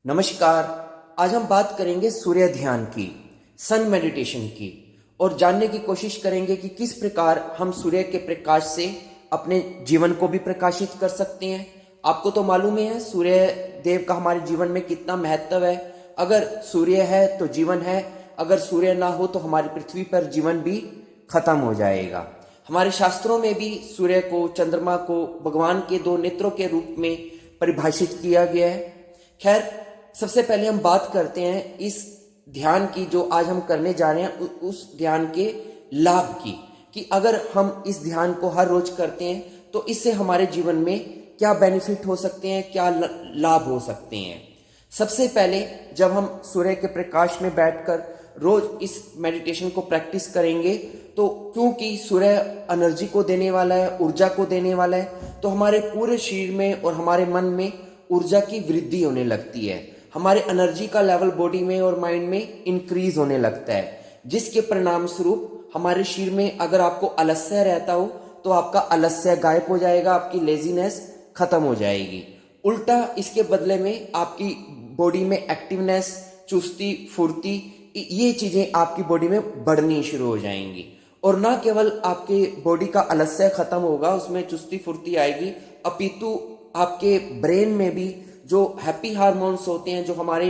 नमस्कार। आज हम बात करेंगे सूर्य ध्यान की, सन मेडिटेशन की, और जानने की कोशिश करेंगे कि किस प्रकार हम सूर्य के प्रकाश से अपने जीवन को भी प्रकाशित कर सकते हैं। आपको तो मालूम ही है सूर्य देव का हमारे जीवन में कितना महत्व है। अगर सूर्य है तो जीवन है, अगर सूर्य ना हो तो हमारी पृथ्वी पर जीवन भी खत्म हो जाएगा। हमारे शास्त्रों में भी सूर्य को, चंद्रमा को भगवान के दो नेत्रों के रूप में परिभाषित किया गया है। खैर, सबसे पहले हम बात करते हैं इस ध्यान की जो आज हम करने जा रहे हैं, उस ध्यान के लाभ की, कि अगर हम इस ध्यान को हर रोज करते हैं तो इससे हमारे जीवन में क्या बेनिफिट हो सकते हैं, क्या लाभ हो सकते हैं। सबसे पहले जब हम सूर्य के प्रकाश में बैठकर रोज इस मेडिटेशन को प्रैक्टिस करेंगे तो क्योंकि सूर्य एनर्जी को देने वाला है, ऊर्जा को देने वाला है, तो हमारे पूरे शरीर में और हमारे मन में ऊर्जा की वृद्धि होने लगती है। हमारे एनर्जी का लेवल बॉडी में और माइंड में इंक्रीज होने लगता है, जिसके परिणाम स्वरूप हमारे शरीर में अगर आपको आलस्य रहता हो तो आपका आलस्य गायब हो जाएगा, आपकी लेजीनेस खत्म हो जाएगी। उल्टा इसके बदले में आपकी बॉडी में एक्टिवनेस, चुस्ती, फुर्ती, ये चीजें आपकी बॉडी में बढ़नी शुरू हो जाएंगी। और ना केवल आपके बॉडी का आलस्य खत्म होगा, उसमें चुस्ती फुर्ती आएगी, अपितु आपके ब्रेन में भी जो हैप्पी हार्मोन्स होते हैं, जो हमारे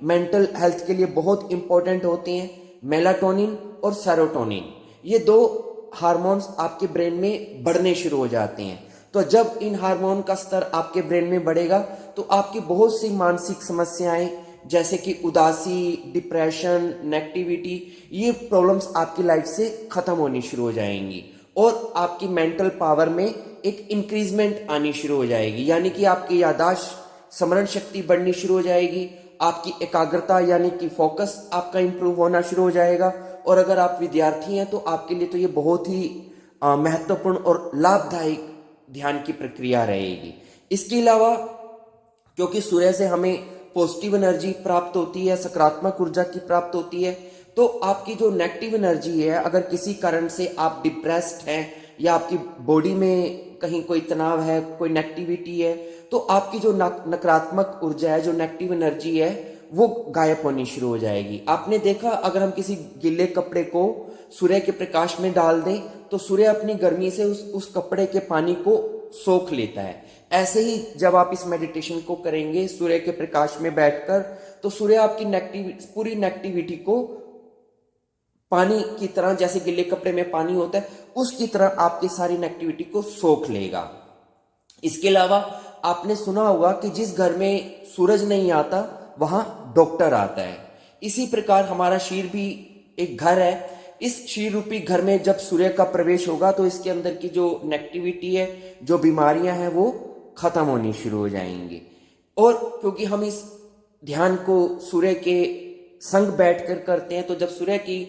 मेंटल हेल्थ के लिए बहुत इंपॉर्टेंट होते हैं, मेलाटोनिन और सेरोटोनिन, ये दो हार्मोन्स आपके ब्रेन में बढ़ने शुरू हो जाते हैं। तो जब इन हार्मोन का स्तर आपके ब्रेन में बढ़ेगा तो आपकी बहुत सी मानसिक समस्याएं जैसे कि उदासी, डिप्रेशन, नेगेटिविटी, ये प्रॉब्लम्स आपकी लाइफ से खत्म होनी शुरू हो जाएंगी और आपकी मेंटल पावर में एक इंक्रीजमेंट आनी शुरू हो जाएगी। यानी कि आपकी याददाश्त, स्मरण शक्ति बढ़नी शुरू हो जाएगी, आपकी एकाग्रता यानी कि फोकस आपका इंप्रूव होना शुरू हो जाएगा। और अगर आप विद्यार्थी हैं तो आपके लिए तो ये बहुत ही महत्वपूर्ण और लाभदायक ध्यान की प्रक्रिया रहेगी। इसके अलावा क्योंकि सूर्य से हमें पॉजिटिव एनर्जी प्राप्त होती है, सकारात्मक ऊर्जा की प्राप्त होती है, तो आपकी जो नेगेटिव एनर्जी है, अगर किसी कारण से आप डिप्रेस्ड हैं या आपकी बॉडी में कहीं कोई तनाव है, कोई नेगेटिविटी है, तो आपकी जो नकारात्मक ऊर्जा है, जो नेगेटिव एनर्जी है, वो गायब होनी शुरू हो जाएगी। आपने देखा, अगर हम किसी गीले कपड़े को सूर्य के प्रकाश में डाल दें तो सूर्य अपनी गर्मी से उस कपड़े के पानी को सोख लेता है। ऐसे ही जब आप इस मेडिटेशन को करेंगे सूर्य के प्रकाश में बैठकर, तो सूर्य आपकी पूरी नेगेटिविटी को पानी की तरह, जैसे गिले कपड़े में पानी होता है, उसकी तरह आपकी सारी नेगेटिविटी को सोख लेगा। इसके अलावा आपने सुना होगा कि जिस घर में सूरज नहीं आता वहां डॉक्टर आता है। इसी प्रकार हमारा शरीर भी एक घर है। इस शरीर रूपी घर में जब सूर्य का प्रवेश होगा तो इसके अंदर की जो नेगेटिविटी है, जो बीमारियां हैं, वो खत्म होनी शुरू हो जाएंगी। और क्योंकि हम इस ध्यान को सूर्य के संग बैठकर करते हैं, तो जब सूर्य की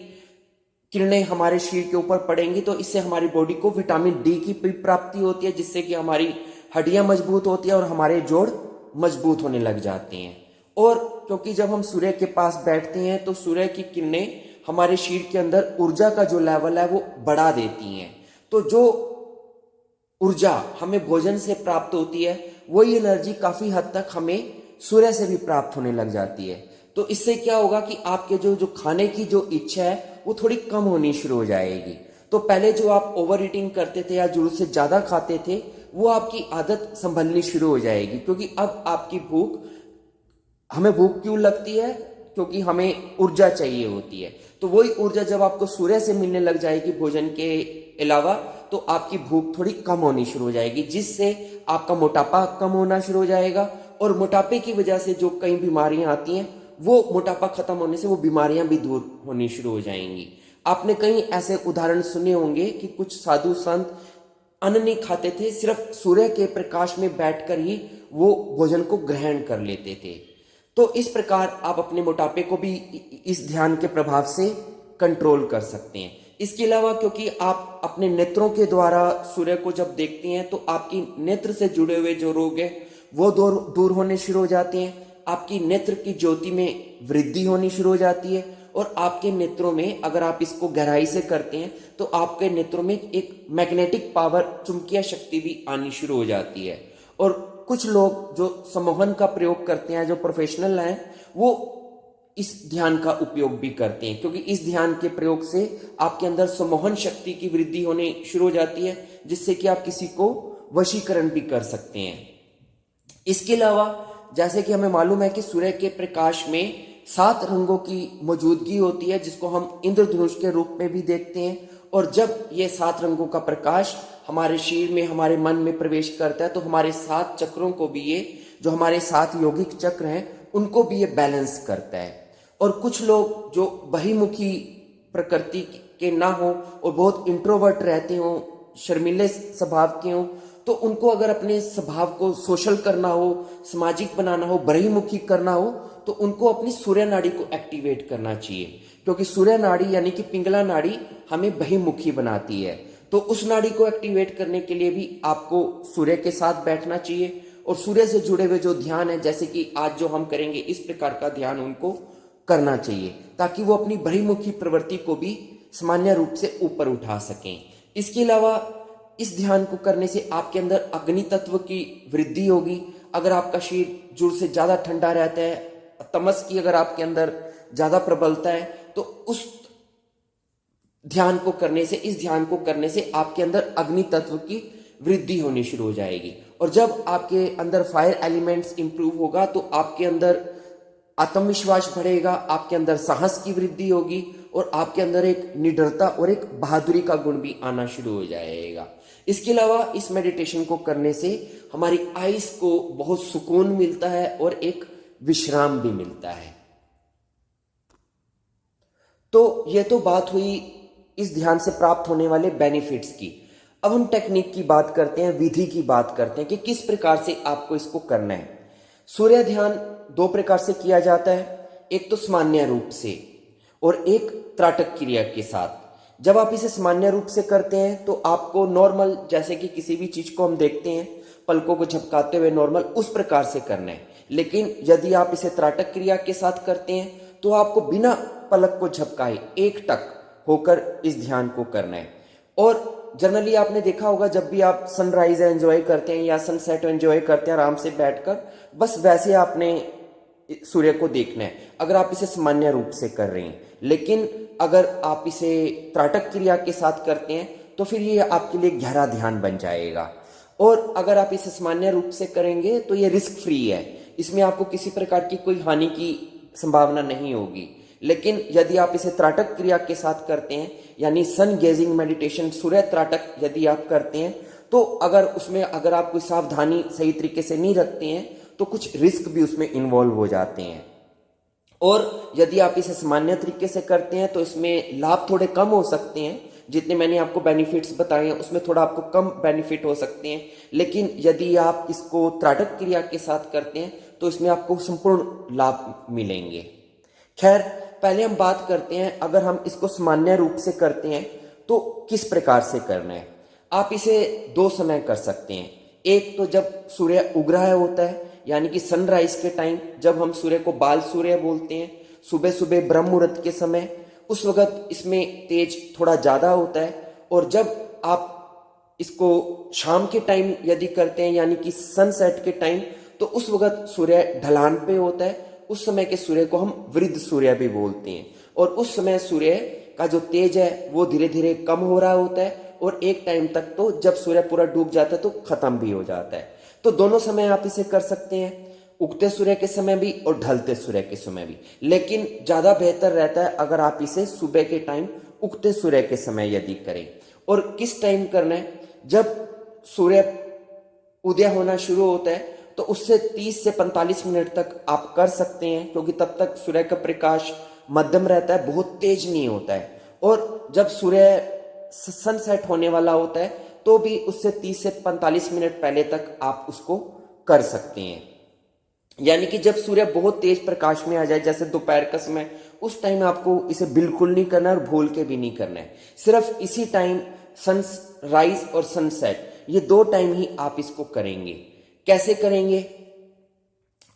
किरणें हमारे शरीर के ऊपर पड़ेंगी तो इससे हमारी बॉडी को विटामिन डी की प्राप्ति होती है, जिससे कि हमारी हड्डियां मजबूत होती है और हमारे जोड़ मजबूत होने लग जाते हैं। और क्योंकि जब हम सूर्य के पास बैठते हैं तो सूर्य की किरणें हमारे शरीर के अंदर ऊर्जा का जो लेवल है वो बढ़ा देती हैं। तो जो ऊर्जा हमें भोजन से प्राप्त होती है, वही एनर्जी काफी हद तक हमें सूर्य से भी प्राप्त होने लग जाती है। तो इससे क्या होगा कि आपके जो खाने की जो इच्छा है वो थोड़ी कम होनी शुरू हो जाएगी। तो पहले जो आप ओवर ईटिंग करते थे या जरूरत से ज्यादा खाते थे, वो आपकी आदत संभलनी शुरू हो जाएगी। क्योंकि अब आपकी हमें भूख क्यों लगती है? क्योंकि हमें ऊर्जा चाहिए होती है। तो वही ऊर्जा जब आपको सूर्य से मिलने लग जाएगी भोजन के अलावा, तो आपकी भूख थोड़ी कम होनी शुरू हो जाएगी, जिससे आपका मोटापा कम होना शुरू हो जाएगा। और मोटापे की वजह से जो कई बीमारियां आती हैं, वो मोटापा खत्म होने से वो बीमारियां भी दूर होनी शुरू हो जाएंगी। आपने कई ऐसे उदाहरण सुने होंगे कि कुछ साधु संत अन्न नहीं खाते थे, सिर्फ सूर्य के प्रकाश में बैठकर ही वो भोजन को ग्रहण कर लेते थे। तो इस प्रकार आप अपने मोटापे को भी इस ध्यान के प्रभाव से कंट्रोल कर सकते हैं। इसके अलावा क्योंकि आप अपने नेत्रों के द्वारा सूर्य को जब देखते हैं तो आपकी नेत्र से जुड़े हुए जो रोग है वो दूर होने शुरू हो जाते हैं। आपकी नेत्र की ज्योति में वृद्धि होनी शुरू हो जाती है और आपके नेत्रों में, अगर आप इसको गहराई से करते हैं, तो आपके नेत्रों में एक मैग्नेटिक पावर, चुंबकीय शक्ति भी आनी शुरू हो जाती है। और कुछ लोग जो सम्मोहन का प्रयोग करते हैं, जो प्रोफेशनल हैं, वो इस ध्यान का उपयोग भी करते हैं, क्योंकि इस ध्यान के प्रयोग से आपके अंदर सम्मोहन शक्ति की वृद्धि होने शुरू हो जाती है, जिससे कि आप किसी को वशीकरण भी कर सकते हैं। इसके अलावा जैसे कि हमें मालूम है कि सूर्य के प्रकाश में 7 रंगों की मौजूदगी होती है, जिसको हम इंद्रधनुष के रूप में भी देखते हैं। और जब ये 7 रंगों का प्रकाश हमारे शरीर में, हमारे मन में प्रवेश करता है, तो हमारे 7 चक्रों को भी, ये जो हमारे 7 यौगिक चक्र हैं, उनको भी ये बैलेंस करता है। और कुछ लोग जो बहिर्मुखी प्रकृति के ना हो और बहुत इंट्रोवर्ट रहते हो, शर्मीले स्वभाव के हो, तो उनको अगर अपने स्वभाव को सोशल करना हो, सामाजिक बनाना हो, बहिर्मुखी करना हो, तो उनको अपनी सूर्य नाड़ी को एक्टिवेट करना चाहिए, क्योंकि सूर्य नाड़ी यानी कि पिंगला नाड़ी हमें बहिर्मुखी बनाती है। तो उस नाड़ी को एक्टिवेट करने के लिए भी आपको सूर्य के साथ बैठना चाहिए, और सूर्य से जुड़े हुए जो ध्यान है, जैसे कि आज जो हम करेंगे, इस प्रकार का ध्यान उनको करना चाहिए, ताकि वो अपनी बहिर्मुखी प्रवृत्ति को भी सामान्य रूप से ऊपर उठा सकें। इसके अलावा इस ध्यान को करने से आपके अंदर अग्नि तत्व की वृद्धि होगी। अगर आपका शरीर जुड़ से ज्यादा ठंडा रहता है, तमस की अगर आपके अंदर ज्यादा प्रबलता है, तो उस ध्यान को करने से, इस ध्यान को करने से आपके अंदर अग्नि तत्व की वृद्धि होनी शुरू हो जाएगी। और जब आपके अंदर फायर एलिमेंट्स इंप्रूव होगा, तो आपके अंदर आत्मविश्वास बढ़ेगा, आपके अंदर साहस की वृद्धि होगी, और आपके अंदर एक निडरता और एक बहादुरी का गुण भी आना शुरू हो जाएगा। इसके अलावा इस मेडिटेशन को करने से हमारी आइज को बहुत सुकून मिलता है और एक विश्राम भी मिलता है। तो यह तो बात हुई इस ध्यान से प्राप्त होने वाले बेनिफिट्स की। अब हम टेक्निक की बात करते हैं, विधि की बात करते हैं कि किस प्रकार से आपको इसको करना है। सूर्य ध्यान 2 प्रकार से किया जाता है, एक तो सामान्य रूप से और एक त्राटक क्रिया के साथ। जब आप इसे सामान्य रूप से करते हैं तो आपको नॉर्मल, जैसे कि किसी भी चीज को हम देखते हैं पलकों को झपकाते हुए नॉर्मल, उस प्रकार से करना है। लेकिन यदि आप इसे त्राटक क्रिया के साथ करते हैं तो आपको बिना पलक को झपकाए एकटक होकर इस ध्यान को करना है। और जनरली आपने देखा होगा, जब भी आप सनराइज एंजॉय करते हैं या सनसेट एंजॉय करते हैं आराम से बैठकर, बस वैसे आपने सूर्य को देखना है, अगर आप इसे सामान्य रूप से कर रहे हैं। लेकिन अगर आप इसे त्राटक क्रिया के साथ करते हैं तो फिर ये आपके लिए गहरा ध्यान बन जाएगा। और अगर आप इसे सामान्य रूप से करेंगे तो ये रिस्क फ्री है, इसमें आपको किसी प्रकार की कोई हानि की संभावना नहीं होगी। लेकिन यदि आप इसे त्राटक क्रिया के साथ करते हैं, यानी सन गेजिंग मेडिटेशन, सूर्य त्राटक यदि आप करते हैं, तो अगर आप कोई सावधानी सही तरीके से नहीं रखते हैं तो कुछ रिस्क भी उसमें इन्वॉल्व हो जाते हैं। और यदि आप इसे सामान्य तरीके से करते हैं तो इसमें लाभ थोड़े कम हो सकते हैं, जितने मैंने आपको बेनिफिट्स बताए हैं उसमें थोड़ा आपको कम बेनिफिट हो सकते हैं। लेकिन यदि आप इसको त्राटक क्रिया के साथ करते हैं तो इसमें आपको संपूर्ण लाभ मिलेंगे। खैर, पहले हम बात करते हैं, अगर हम इसको सामान्य रूप से करते हैं तो किस प्रकार से करना है। आप इसे 2 समय कर सकते हैं। एक तो जब सूर्य उग रहा होता है, यानी कि सनराइज के टाइम, जब हम सूर्य को बाल सूर्य बोलते हैं, सुबह सुबह ब्रह्म मुहूर्त के समय, उस वक्त इसमें तेज थोड़ा ज्यादा होता है। और जब आप इसको शाम के टाइम यदि करते हैं, यानी कि सनसेट के टाइम, तो उस वक्त सूर्य ढलान पे होता है। उस समय के सूर्य को हम वृद्ध सूर्य भी बोलते हैं। और उस समय सूर्य का जो तेज है वो धीरे धीरे कम हो रहा होता है, और एक टाइम तक तो जब सूर्य पूरा डूब जाता है तो खत्म भी हो जाता है। तो दोनों समय आप इसे कर सकते हैं, उगते सूर्य के समय भी और ढलते सूर्य के समय भी। लेकिन ज्यादा बेहतर रहता है अगर आप इसे सुबह के टाइम, उगते सूर्य के समय यदि करें। और किस टाइम करना है, जब सूर्य उदय होना शुरू होता है तो उससे 30 से 45 मिनट तक आप कर सकते हैं, क्योंकि तब तक सूर्य का प्रकाश मध्यम रहता है, बहुत तेज नहीं होता है। और जब सूर्य सनसेट होने वाला होता है तो भी उससे 30 से 45 मिनट पहले तक आप उसको कर सकते हैं। यानी कि जब सूर्य बहुत तेज प्रकाश में आ जाए, जैसे दोपहर का समय, उस टाइम आपको इसे बिल्कुल नहीं करना है और भूल के भी नहीं करना है। सिर्फ इसी टाइम सनराइज और सनसेट, ये 2 टाइम ही आप इसको करेंगे। कैसे करेंगे?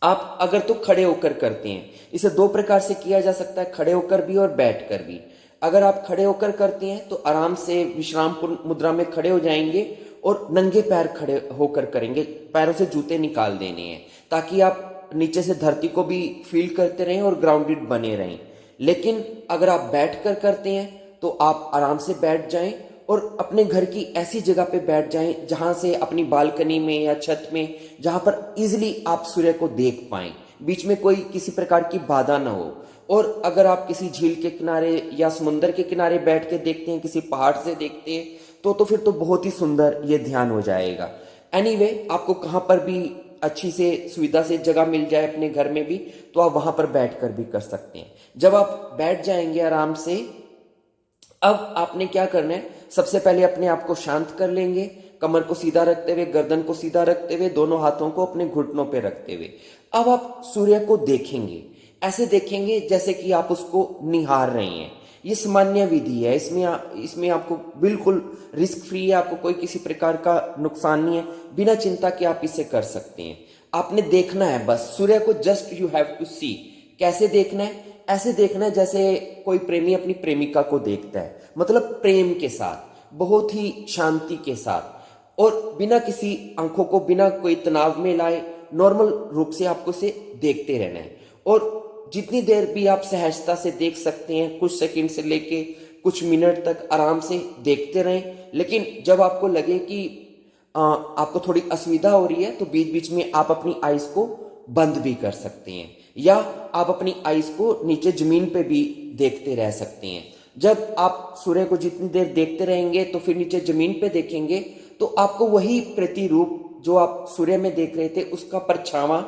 आप अगर तो खड़े होकर करते हैं, इसे 2 प्रकार से किया जा सकता है, खड़े होकर भी और बैठ कर भी। अगर आप खड़े होकर करते हैं तो आराम से विश्राम मुद्रा में खड़े हो जाएंगे और नंगे पैर खड़े होकर करेंगे, पैरों से जूते निकाल देने हैं ताकि आप नीचे से धरती को भी फील करते रहें और ग्राउंडेड बने रहें। लेकिन अगर आप बैठ कर करते हैं तो आप आराम से बैठ जाएं और अपने घर की ऐसी जगह पे बैठ जाएं जहां से अपनी बालकनी में या छत में, जहां पर इजिली आप सूर्य को देख पाएं, बीच में कोई किसी प्रकार की बाधा ना हो। और अगर आप किसी झील के किनारे या समुद्र के किनारे बैठ के देखते हैं, किसी पहाड़ से देखते हैं, तो फिर तो बहुत ही सुंदर ये ध्यान हो जाएगा। एनीवे, आपको कहाँ पर भी अच्छी से सुविधा से जगह मिल जाए अपने घर में भी, तो आप वहां पर बैठकर भी कर सकते हैं। जब आप बैठ जाएंगे आराम से, अब आपने क्या करना है, सबसे पहले अपने आप को शांत कर लेंगे, कमर को सीधा रखते हुए, गर्दन को सीधा रखते हुए, दोनों हाथों को अपने घुटनों पे रखते हुए अब आप सूर्य को देखेंगे। ऐसे देखेंगे जैसे कि आप उसको निहार रहे हैं। ये सामान्य विधि है, इसमें आपको बिल्कुल रिस्क फ्री है, आपको कोई किसी प्रकार का नुकसान नहीं है, बिना चिंता के आप इसे कर सकते हैं। आपने देखना है बस सूर्य को, जस्ट यू हैव टू सी। कैसे देखना है? ऐसे देखना है जैसे कोई प्रेमी अपनी प्रेमिका को देखता है, मतलब प्रेम के साथ, बहुत ही शांति के साथ, और बिना किसी आंखों को बिना कोई तनाव में लाए नॉर्मल रूप से आपको इसे देखते रहना है। और जितनी देर भी आप सहजता से देख सकते हैं, कुछ सेकंड से लेके कुछ मिनट तक आराम से देखते रहें। लेकिन जब आपको लगे कि आपको थोड़ी असुविधा हो रही है तो बीच बीच में आप अपनी आईज को बंद भी कर सकते हैं, या आप अपनी आईज को नीचे जमीन पे भी देखते रह सकते हैं। जब आप सूर्य को जितनी देर देखते रहेंगे तो फिर नीचे जमीन पे देखेंगे तो आपको वही प्रतिरूप जो आप सूर्य में देख रहे थे उसका परछावा,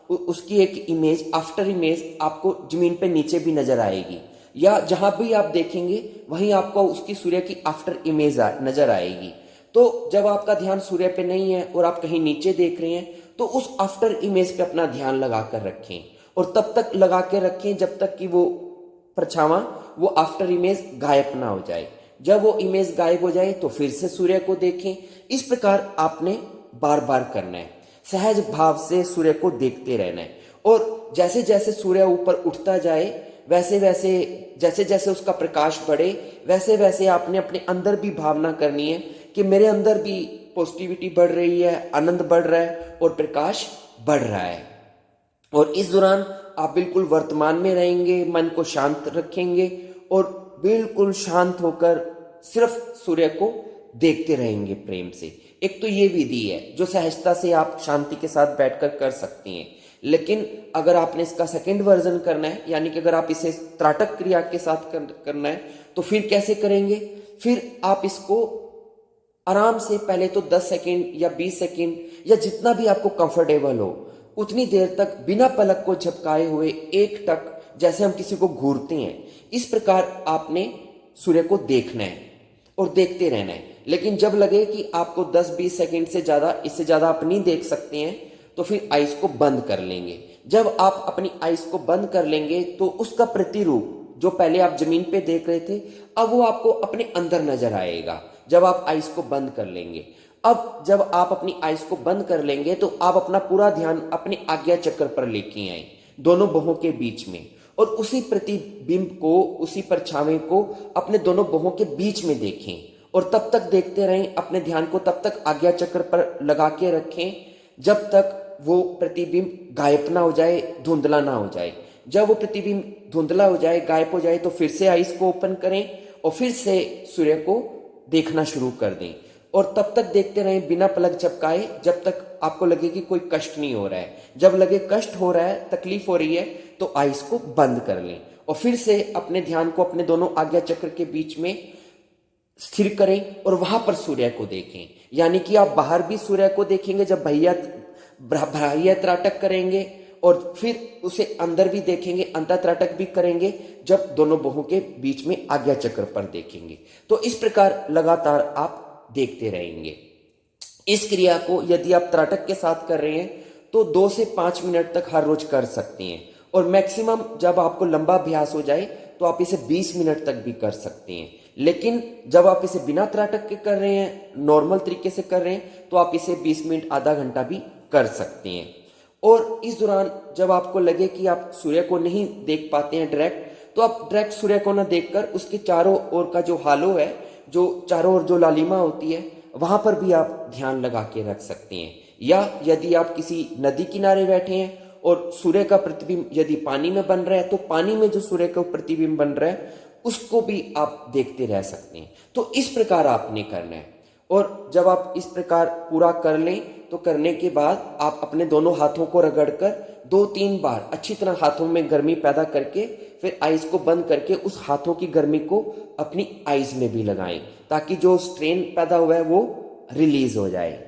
उसकी एक इमेज, आफ्टर इमेज आपको जमीन पे नीचे भी नजर आएगी, या जहां भी आप देखेंगे वहीं आपको उसकी सूर्य की आफ्टर इमेज नजर आएगी। तो जब आपका ध्यान सूर्य पे नहीं है और आप कहीं नीचे देख रहे हैं तो उस आफ्टर इमेज पे अपना ध्यान लगा कर रखें, और तब तक लगा के रखें जब तक कि वो परछावा, वो आफ्टर इमेज गायब ना हो जाए। जब वो इमेज गायब हो जाए तो फिर से सूर्य को देखें। इस प्रकार आपने बार बार करना है, सहज भाव से सूर्य को देखते रहना है। और जैसे जैसे सूर्य ऊपर उठता जाए, वैसे वैसे जैसे जैसे उसका प्रकाश बढ़े, वैसे वैसे आपने अपने अंदर भी भावना करनी है कि मेरे अंदर भी पॉजिटिविटी बढ़ रही है, आनंद बढ़ रहा है और प्रकाश बढ़ रहा है। और इस दौरान आप बिल्कुल वर्तमान में रहेंगे, मन को शांत रखेंगे और बिल्कुल शांत होकर सिर्फ सूर्य को देखते रहेंगे प्रेम से। एक तो ये विधि है जो सहजता से आप शांति के साथ बैठकर कर सकती हैं। लेकिन अगर आपने इसका सेकंड वर्जन करना है, यानी कि अगर आप इसे त्राटक क्रिया के साथ करना है, तो फिर कैसे करेंगे? फिर आप इसको आराम से पहले तो 10 सेकंड या 20 सेकंड या जितना भी आपको कंफर्टेबल हो उतनी देर तक बिना पलक को झपकाए हुए एक टक, जैसे हम किसी को घूरते हैं, इस प्रकार आपने सूर्य को देखना है और देखते रहना है। लेकिन जब लगे कि आपको 10-20 सेकंड से ज्यादा, इससे ज्यादा आप नहीं देख सकते हैं, तो फिर आइस को बंद कर लेंगे। जब आप अपनी आइस को बंद कर लेंगे तो उसका प्रतिरूप जो पहले आप जमीन पे देख रहे थे, अब वो आपको अपने अंदर नजर आएगा जब आप आइस को बंद कर लेंगे। अब जब आप अपनी आइस को बंद कर लेंगे तो आप अपना पूरा ध्यान अपने आज्ञा चक्र पर लेके आए, दोनों बाहों के बीच में, और उसी प्रतिबिंब को, उसी परछावे को अपने दोनों बाहों के बीच में देखें और तब तक देखते रहें। अपने ध्यान को तब तक आज्ञा चक्र पर लगा के रखें जब तक वो प्रतिबिंब गायब ना हो जाए, धुंधला ना हो जाए। जब वो प्रतिबिंब धुंधला हो जाए, गायब हो जाए, तो फिर से आइस को ओपन करें और फिर से सूर्य को देखना शुरू कर दें और तब तक देखते रहें बिना पलक झपकाए जब तक आपको लगे कि कोई कष्ट नहीं हो रहा है। जब लगे कष्ट हो रहा है, तकलीफ हो रही है, तो आइस को बंद कर लें और फिर से अपने ध्यान को अपने दोनों आज्ञा चक्र के बीच में स्थिर करें और वहां पर सूर्य को देखें। यानी कि आप बाहर भी सूर्य को देखेंगे जब बाह्य त्राटक करेंगे, और फिर उसे अंदर भी देखेंगे, अंतर त्राटक भी करेंगे जब दोनों बाहों के बीच में आज्ञा चक्र पर देखेंगे। तो इस प्रकार लगातार आप देखते रहेंगे। इस क्रिया को यदि आप त्राटक के साथ कर रहे हैं तो 2 से 5 मिनट तक हर रोज कर सकते हैं, और मैक्सिमम जब आपको लंबा अभ्यास हो जाए तो आप इसे 20 मिनट तक भी कर सकते हैं। लेकिन जब आप इसे बिना त्राटक के कर रहे हैं, नॉर्मल तरीके से कर रहे हैं, तो आप इसे 20 मिनट, आधा घंटा भी कर सकते हैं। और इस दौरान जब आपको लगे कि आप सूर्य को नहीं देख पाते हैं डायरेक्ट, तो आप डायरेक्ट सूर्य को ना देखकर उसके चारों ओर का जो हालो है, जो चारों ओर जो लालिमा होती है, वहां पर भी आप ध्यान लगा के रख सकते हैं। या यदि आप किसी नदी किनारे बैठे हैं और सूर्य का प्रतिबिंब यदि पानी में बन रहा है, तो पानी में जो सूर्य का प्रतिबिंब बन रहा है उसको भी आप देखते रह सकते हैं। तो इस प्रकार आपने करना है। और जब आप इस प्रकार पूरा कर लें तो करने के बाद आप अपने दोनों हाथों को रगड़कर 2-3 बार अच्छी तरह हाथों में गर्मी पैदा करके फिर आइज को बंद करके उस हाथों की गर्मी को अपनी आइज में भी लगाएं, ताकि जो स्ट्रेन पैदा हुआ है वो रिलीज हो जाए।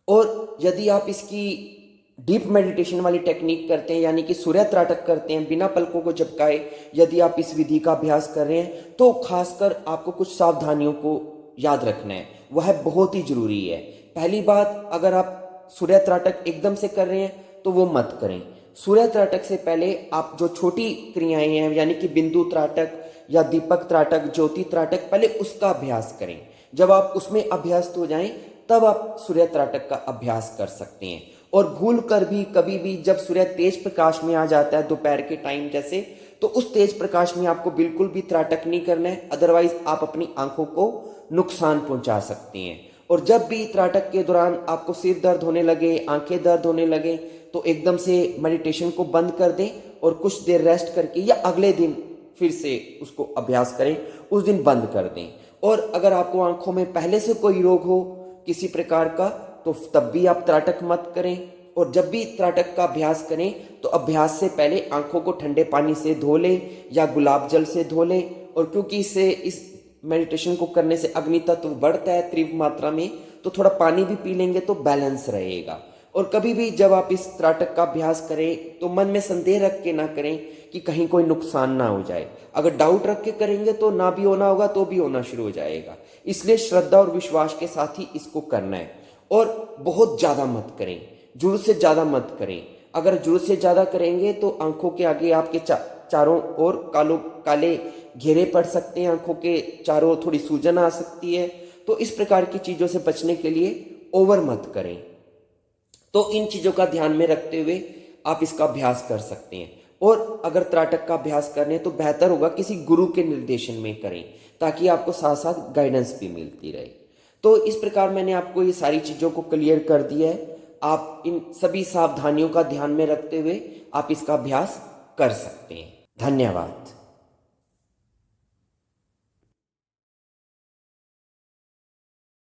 और यदि आप इसकी डीप मेडिटेशन वाली टेक्निक करते हैं, यानी कि सूर्य त्राटक करते हैं बिना पलकों को झपकाए, यदि आप इस विधि का अभ्यास कर रहे हैं तो खासकर आपको कुछ सावधानियों को याद रखना है, वह बहुत ही जरूरी है। पहली बात, अगर आप सूर्य त्राटक एकदम से कर रहे हैं तो वो मत करें। सूर्य त्राटक से पहले आप जो छोटी क्रियाएं हैं, यानी कि बिंदु त्राटक या दीपक त्राटक, ज्योति त्राटक, पहले उसका अभ्यास करें। जब आप उसमें अभ्यस्त हो जाएं तब आप सूर्य त्राटक का अभ्यास कर सकते हैं। और भूल कर भी कभी भी जब सूर्य तेज प्रकाश में आ जाता है दोपहर के टाइम जैसे, तो उस तेज प्रकाश में आपको बिल्कुल भी त्राटक नहीं करना है, अदरवाइज आप अपनी आंखों को नुकसान पहुंचा सकते हैं। और जब भी त्राटक के दौरान आपको सिर दर्द होने लगे, आंखें दर्द होने लगे, तो एकदम से मेडिटेशन को बंद कर दें और कुछ देर रेस्ट करके या अगले दिन फिर से उसको अभ्यास करें, उस दिन बंद कर दें। और अगर आपको आंखों में पहले से कोई रोग हो किसी प्रकार का, तो तब भी आप त्राटक मत करें। और जब भी त्राटक का अभ्यास करें तो अभ्यास से पहले आंखों को ठंडे पानी से धो लें या गुलाब जल से धो लें। और क्योंकि इससे इस मेडिटेशन को करने से अग्नि तत्व बढ़ता है तीव्र मात्रा में, तो थोड़ा पानी भी पी लेंगे तो बैलेंस रहेगा। और कभी भी जब आप इस त्राटक का अभ्यास करें तो मन में संदेह रख के ना करें कि कहीं कोई नुकसान ना हो जाए। अगर डाउट रख के करेंगे तो ना भी होना होगा तो भी होना शुरू हो जाएगा। इसलिए श्रद्धा और विश्वास के साथ ही इसको करना है। और बहुत ज्यादा मत करें, जरूरत से ज्यादा मत करें। अगर जरूरत से ज्यादा करेंगे तो आंखों के आगे आपके चारों ओर काले घेरे पड़ सकते हैं, आंखों के चारों ओर थोड़ी सूजन आ सकती है। तो इस प्रकार की चीजों से बचने के लिए ओवर मत करें। तो इन चीजों का ध्यान में रखते हुए आप इसका अभ्यास कर सकते हैं। और अगर त्राटक का अभ्यास करने तो बेहतर होगा किसी गुरु के निर्देशन में करें, ताकि आपको साथ साथ गाइडेंस भी मिलती रहे। तो इस प्रकार मैंने आपको ये सारी चीजों को क्लियर कर दिया है। आप इन सभी सावधानियों का ध्यान में रखते हुए आप इसका अभ्यास कर सकते हैं। धन्यवाद।